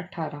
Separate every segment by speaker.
Speaker 1: 18।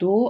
Speaker 1: 2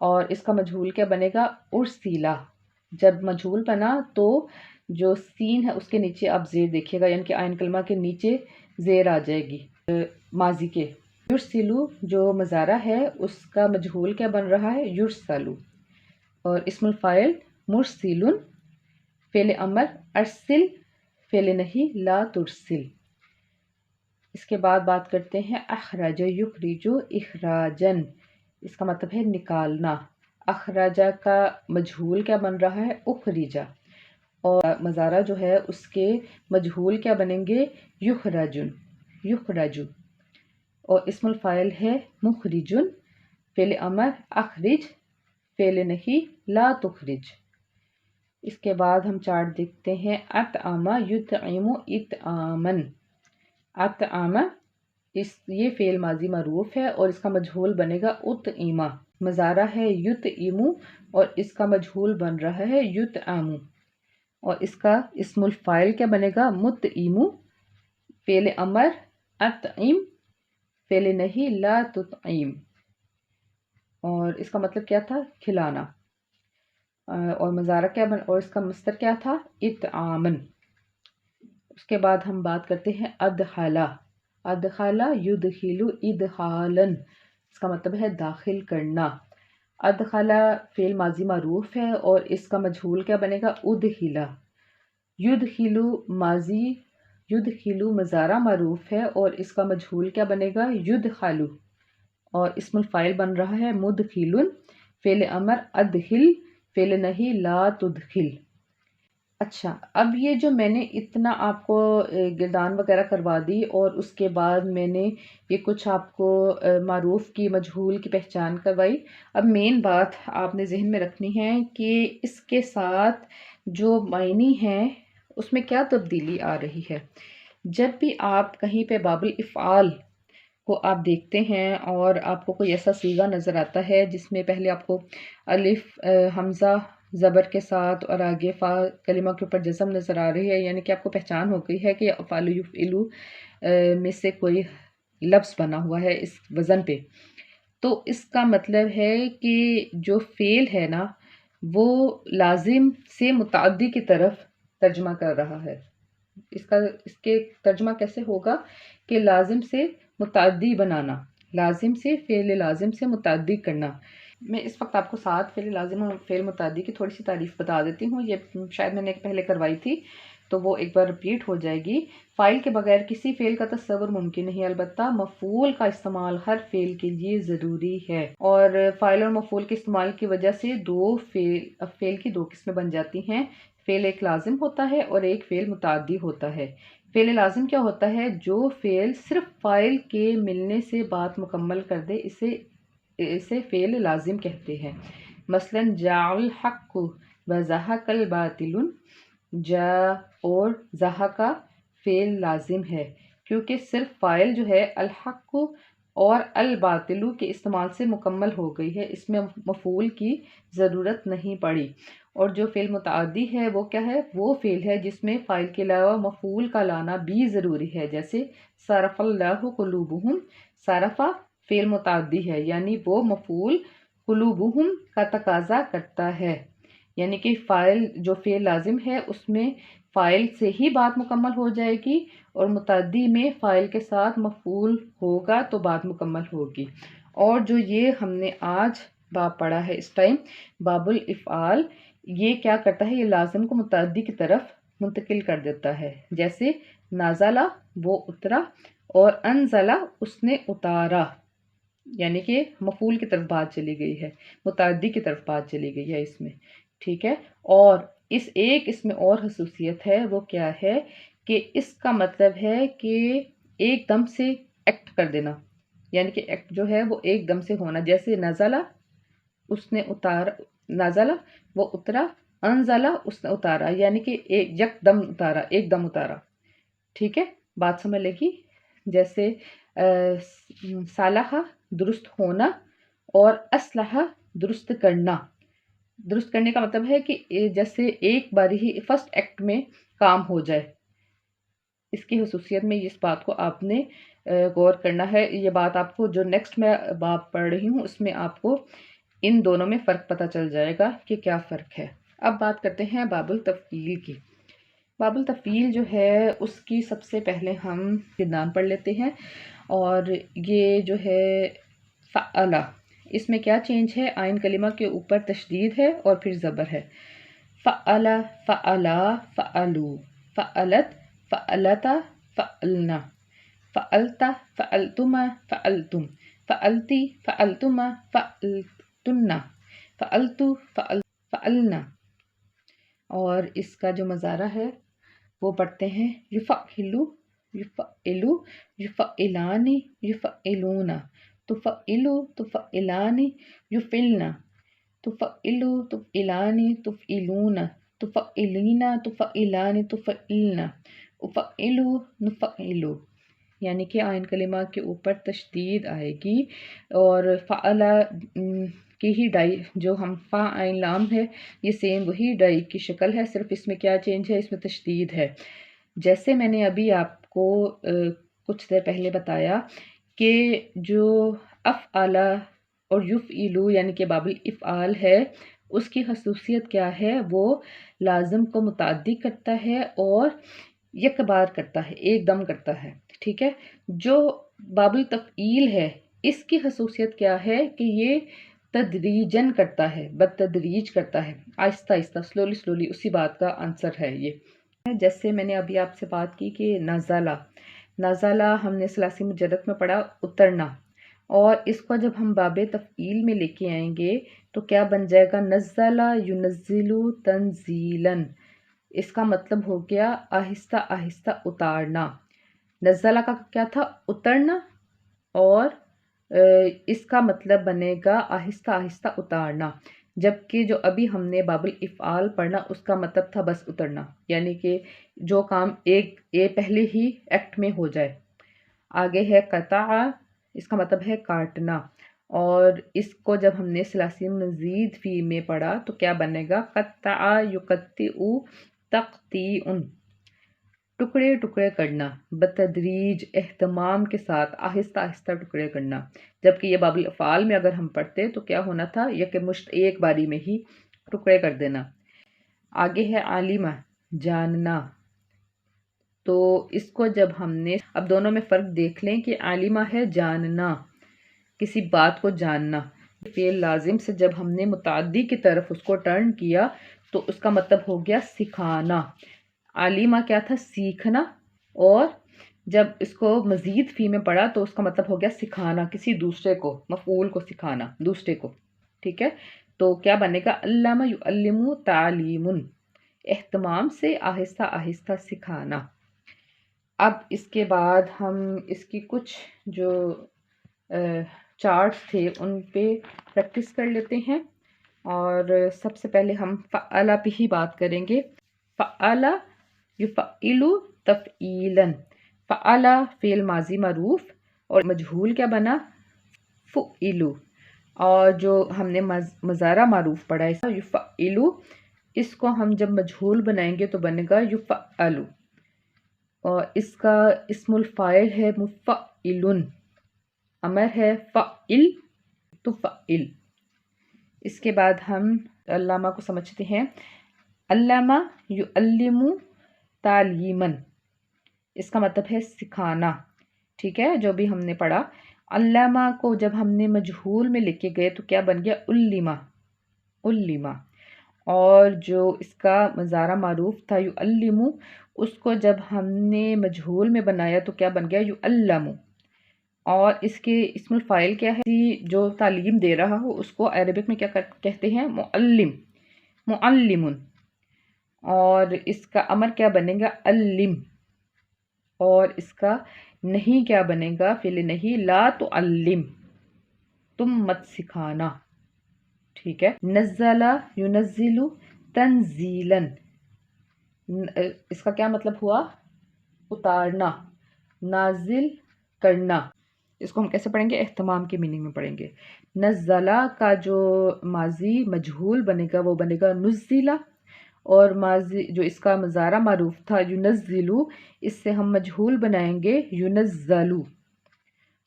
Speaker 1: اور اس کا مجہول کیا بنے گا؟ ارسیلا۔ جب مجہول بنا تو جو سین ہے اس کے نیچے آپ زیر دیکھیے گا، یعنی کہ آئین کلمہ کے نیچے زیر آ جائے گی ماضی کے۔ یرسلو جو مضارع ہے اس کا مجہول کیا بن رہا ہے؟ یرسلو۔ اور اسم الفاعل مرسل، فعل امر ارسل، فعل نہیں لا ترسل۔ اس کے بعد بات کرتے ہیں اخرج یخرج اخراجن، اس کا مطلب ہے نکالنا۔ اخراجہ کا مجہول کیا بن رہا ہے؟ اخرجا، اور مضارع جو ہے اس کے مجہول کیا بنیں گے؟ یخرجن، یخرجو۔ اور اسم الفاعل ہے مخرجن، فعل امر اخرج، فعل نہیں لا تخرج۔ اس کے بعد ہم چارٹ دیکھتے ہیں اطعم یطعم اطعامن۔ اطعم یہ فعل ماضی معروف ہے اور اس کا مجہول بنے گا اطعم۔ مضارع ہے یطعم اور اس کا مجہول بن رہا ہے یطعم، اور اس کا اسم الفاعل کیا بنے گا؟ مطعم، فعل امر اطعم، فعل نہیں لا تطعم، اور اس کا مطلب کیا تھا؟ کھلانا۔ اور مضارع کیا بن، اور اس کا مصدر کیا تھا؟ اطعامن۔ اس کے بعد ہم بات کرتے ہیں ادخلا۔ ادخلا یدخل ادخالن، اس کا مطلب ہے داخل کرنا۔ ادخلا فعل ماضی معروف ہے اور اس کا مجہول کیا بنے گا؟ ادخلا۔ یدخلو ماضی، یدخلو مضارع معروف ہے اور اس کا مجہول کیا بنے گا؟ یدخلو، اور اسم الفاعل بن رہا ہے مدخل، فعل امر ادخل، فعل نہیں لا تدخل۔ اچھا، اب یہ جو میں نے اتنا آپ کو گردان وغیرہ کروا دی اور اس کے بعد میں نے یہ کچھ آپ کو معروف کی مجہول کی پہچان کروائی، اب مین بات آپ نے ذہن میں رکھنی ہے کہ اس کے ساتھ جو معنی ہیں اس میں کیا تبدیلی آ رہی ہے۔ جب بھی آپ کہیں پہ باب الافعال کو آپ دیکھتے ہیں اور آپ کو کوئی ایسا صیغہ نظر آتا ہے جس میں پہلے آپ کو الف حمزہ زبر کے ساتھ اور آگے فا کلمہ کے اوپر جزم نظر آ رہی ہے، یعنی کہ آپ کو پہچان ہو گئی ہے کہ افعال یفعلو میں سے کوئی لفظ بنا ہوا ہے اس وزن پہ، تو اس کا مطلب ہے کہ جو فعل ہے نا وہ لازم سے متعدی کی طرف ترجمہ کر رہا ہے۔ اس کے ترجمہ کیسے ہوگا کہ لازم سے متعدی بنانا، لازم سے فعل لازم سے متعدی کرنا۔ میں اس وقت آپ کو ساتھ فعل لازم اور فعل متعدی کی تھوڑی سی تعریف بتا دیتی ہوں، یہ شاید میں نے پہلے کروائی تھی تو وہ ایک بار رپیٹ ہو جائے گی۔ فاعل کے بغیر کسی فعل کا تصور ممکن نہیں، البتہ مفعول کا استعمال ہر فعل کے لیے ضروری ہے، اور فاعل اور مفعول کے استعمال کی وجہ سے فعل کی دو قسمیں بن جاتی ہیں۔ فعل ایک لازم ہوتا ہے اور ایک فعل متعدی ہوتا ہے۔ فعل لازم کیا ہوتا ہے؟ جو فعل صرف فاعل کے ملنے سے بات مکمل کر دے اسے فعل لازم کہتے ہیں۔ مثلا جاء الحق وزهق الباطل، جا اور زہق فعل لازم ہے کیونکہ صرف فاعل جو ہے الحق اور الباطل کے استعمال سے مکمل ہو گئی ہے، اس میں مفعول کی ضرورت نہیں پڑی۔ اور جو فعل متعدی ہے وہ کیا ہے؟ وہ فعل ہے جس میں فاعل کے علاوہ مفعول کا لانا بھی ضروری ہے، جیسے صرف اللہ قلوبہم، صرفہ فعل متعدی ہے یعنی وہ مفعول قلوبہم کا تقاضا کرتا ہے، یعنی کہ فاعل جو فعل لازم ہے اس میں فاعل سے ہی بات مکمل ہو جائے گی، اور متعدی میں فاعل کے ساتھ مفعول ہوگا تو بات مکمل ہوگی۔ اور جو یہ ہم نے آج باب پڑھا ہے اس ٹائم، باب الافعال، یہ کیا کرتا ہے؟ یہ لازم کو متعدی کی طرف منتقل کر دیتا ہے، جیسے نازلہ وہ اترا اور انزلہ اس نے اتارا، یعنی کہ مفعول کی طرف بات چلی گئی ہے، متعدی کی طرف بات چلی گئی ہے اس میں، ٹھیک ہے۔ اور اس میں اور خصوصیت ہے، وہ کیا ہے کہ اس کا مطلب ہے کہ ایک دم سے ایکٹ کر دینا، یعنی کہ ایکٹ جو ہے وہ ایک دم سے ہونا، جیسے نزلہ اس نے اتارا، نزلہ وہ اترا، انزلہ اس نے اتارا، یعنی کہ یک دم اتارا، ایک دم اتارا، ٹھیک ہے، بات سمجھ لگی؟ جیسے صالحہ درست ہونا اور اصلحہ درست کرنا۔ درست کرنے کا مطلب ہے کہ جیسے ایک بار ہی فرسٹ ایکٹ میں کام ہو جائے، اس کی خصوصیت میں اس بات کو آپ نے غور کرنا ہے۔ یہ بات آپ کو جو نیکسٹ میں باب پڑھ رہی ہوں اس میں آپ کو ان دونوں میں فرق پتہ چل جائے گا کہ کیا فرق ہے۔ اب بات کرتے ہیں باب التفعیل کی۔ باب التفعیل جو ہے اس کی سب سے پہلے ہم نام پڑھ لیتے ہیں، اور یہ جو ہے فعلا، اس میں کیا چینج ہے؟ آئین کلمہ کے اوپر تشدید ہے اور پھر زبر ہے۔ فعلا، فعلا، فعلو، فعلت، فعلتا، فعلنا، فعلتا، فعلتما، فعلتم، فعلتی، فعلتما، فعلتن، فعلتو، فعلنا۔ اور اس کا جو مضارع ہے وہ پڑھتے ہیں یفعلو، یفعلو، یفعلانی، یفعلون، تفعلو، تفعلانی، یفعلنا، تفعلو، تفعلانی، تفعلون، تفعلینا، تفعلانی، تفعلنا، افعلو، نفعلو۔ یعنی کہ آئین کلمہ کے اوپر تشدید آئے گی، اور فعلا کی ہی ڈائی جو ہم فا عین لام ہے، یہ سیم وہی ڈائی کی شکل ہے، صرف اس میں کیا چینج ہے؟ اس میں تشدید ہے۔ جیسے میں نے ابھی آپ کو کچھ دیر پہلے بتایا کہ جو افعلا اور یفعلو یعنی کہ باب الافعال ہے، اس کی خصوصیت کیا ہے؟ وہ لازم کو متعدی کرتا ہے اور یک بار کرتا ہے، ایک دم کرتا ہے، ٹھیک ہے۔ جو باب التفعیل ہے اس کی خصوصیت کیا ہے کہ یہ تدریجن کرتا ہے، بتدریج کرتا ہے، آہستہ آہستہ، سلولی سلولی، اسی بات کا آنسر ہے یہ۔ جیسے میں نے ابھی آپ سے بات کی کہ نازلہ، نازلہ ہم نے ثلاثی مجرد میں پڑھا اترنا، اور اس کو جب ہم باب تفعیل میں لے کے آئیں گے تو کیا بن جائے گا؟ نزلہ ینزلو تنزیلاً۔ اس کا مطلب ہو گیا آہستہ آہستہ اتارنا۔ نزلہ کا کیا تھا؟ اترنا، اور اس کا مطلب بنے گا آہستہ آہستہ اتارنا، جبکہ جو ابھی ہم نے باب الافعال پڑھنا اس کا مطلب تھا بس اترنا، یعنی کہ جو کام ایک پہلے ہی ایکٹ میں ہو جائے۔ آگے ہے قطع، اس کا مطلب ہے کاٹنا، اور اس کو جب ہم نے ثلاثی مزید فی میں پڑھا تو کیا بنے گا؟ قطع یقطع تقطیع، ٹکڑے ٹکڑے کرنا، بتدریج، اہتمام کے ساتھ، آہستہ آہستہ ٹکڑے کرنا، جبکہ یہ باب الافعال میں اگر ہم پڑھتے تو کیا ہونا تھا؟ یک مشت ایک باری میں ہی ٹکڑے کر دینا۔ آگے ہے عالمہ، جاننا، تو اس کو جب ہم نے، اب دونوں میں فرق دیکھ لیں کہ عالمہ ہے جاننا، کسی بات کو جاننا، فعل لازم سے جب ہم نے متعدی کی طرف اس کو ٹرن کیا تو اس کا مطلب ہو گیا سکھانا۔ عالمہ کیا تھا؟ سیکھنا، اور جب اس کو مزید فی میں پڑھا تو اس کا مطلب ہو گیا سکھانا، کسی دوسرے کو، مفعول کو سکھانا، دوسرے کو، ٹھیک ہے۔ تو کیا بنے گا؟ علامہ یعلم تعلیم، اہتمام سے آہستہ آہستہ سکھانا۔ اب اس کے بعد ہم اس کی کچھ جو چارٹس تھے ان پہ پریکٹس کر لیتے ہیں، اور سب سے پہلے ہم فعلا پہ ہی بات کریں گے۔ فعلا یفعلو تفعیلا، فعلا فعل ماضی معروف، اور مجہول کیا بنا؟ فعلو، اور جو ہم نے مضارع معروف پڑھا ہے یفعلو، اس کو ہم جب مجہول بنائیں گے تو بنے گا یفعلو، اور اس کا اسم الفاعل ہے مفعل، امر ہے فعل، تفعل۔ اس کے بعد ہم علامہ کو سمجھتے ہیں۔ علامہ یعلم تعلیماً، اس کا مطلب ہے سکھانا، ٹھیک ہے، جو بھی ہم نے پڑھا۔ علامہ کو جب ہم نے مجہول میں لے کے گئے تو کیا بن گیا؟ علمہ، علمہ، اور جو اس کا مضارع معروف تھا یعلم، اس کو جب ہم نے مجہول میں بنایا تو کیا بن گیا؟ یعلم، اور اس کے اسم الفاعل کیا ہے؟ جو تعلیم دے رہا ہو اس کو عربک میں کیا کہتے ہیں؟ معلم، معلم، اور اس کا امر کیا بنے گا؟ علم، اور اس کا نہیں کیا بنے گا؟ فعل نہیں، لا تعلم، تم مت سکھانا، ٹھیک ہے۔ نزل ینزل تنزیلاً، اس کا کیا مطلب ہوا؟ اتارنا، نازل کرنا۔ اس کو ہم کیسے پڑھیں گے؟ اہتمام کی میننگ میں پڑھیں گے۔ نزلہ کا جو ماضی مجہول بنے گا وہ بنے گا نزلہ، اور ماضی جو اس کا مضارع معروف تھا ینزلو، اس سے ہم مجہول بنائیں گے ینزلو،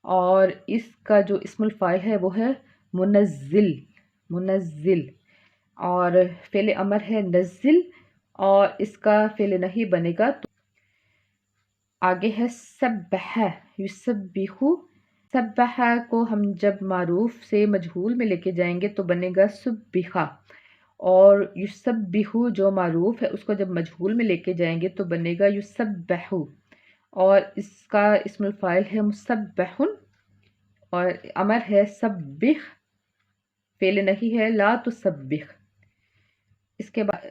Speaker 1: اور اس کا جو اسم الفاعل ہے وہ ہے منزل، منزل. اور فعل امر ہے نزل اور اس کا فعل نہیں بنے گا تو آگے ہے سبح یسبح. سبح کو ہم جب معروف سے مجہول میں لے کے جائیں گے تو بنے گا سبحہ، اور یسبح جو معروف ہے اس کو جب مجہول میں لے کے جائیں گے تو بنے گا یسبح، اور اس کا اسم الفاعل ہے مسبح، اور امر ہے سبح، فعل نہیں ہے لا تسبح. اس کے بعد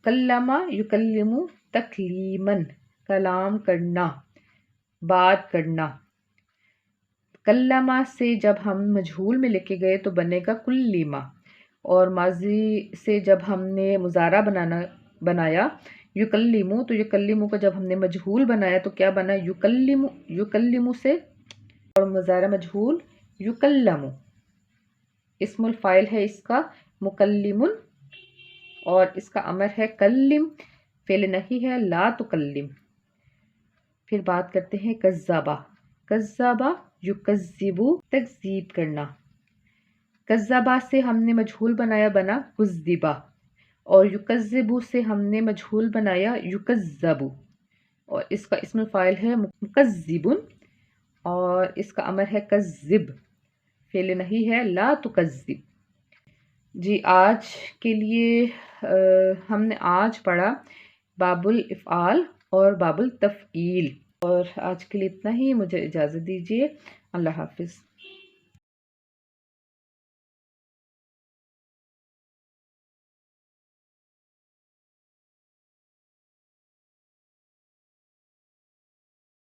Speaker 1: کلمہ یکلم تکلیمن، کلام کرنا، بات کرنا. کلمہ سے جب ہم مجہول میں لے کے گئے تو بنے گا کلیمہ، اور ماضی سے جب ہم نے مضارع بنایا یکلمو، تو یکلمو کو جب ہم نے مجہول بنایا تو کیا بنا یکلم، یکلمو سے، اور مضارع مجہول یکلمو. اسم الفاعل ہے اس کا مکلم، اور اس کا امر ہے کلم، فعل نہیں ہے لا تکلم. پھر بات کرتے ہیں کذابہ. کذابہ یکذبو، تکذیب کرنا. کذابہ سے ہم نے مجہول بنایا بنا کذبہ، اور یکذبو سے ہم نے مجہول بنایا یکذبو، اور اس کا اسم الفاعل ہے مکذب، اور اس کا امر ہے کذب، فعل نہیں ہے لا تکذب. جی آج کے لیے ہم نے آج پڑھا باب الافعال اور باب التفعیل، اور آج کے لیے اتنا ہی. مجھے اجازت دیجیے. اللہ حافظ.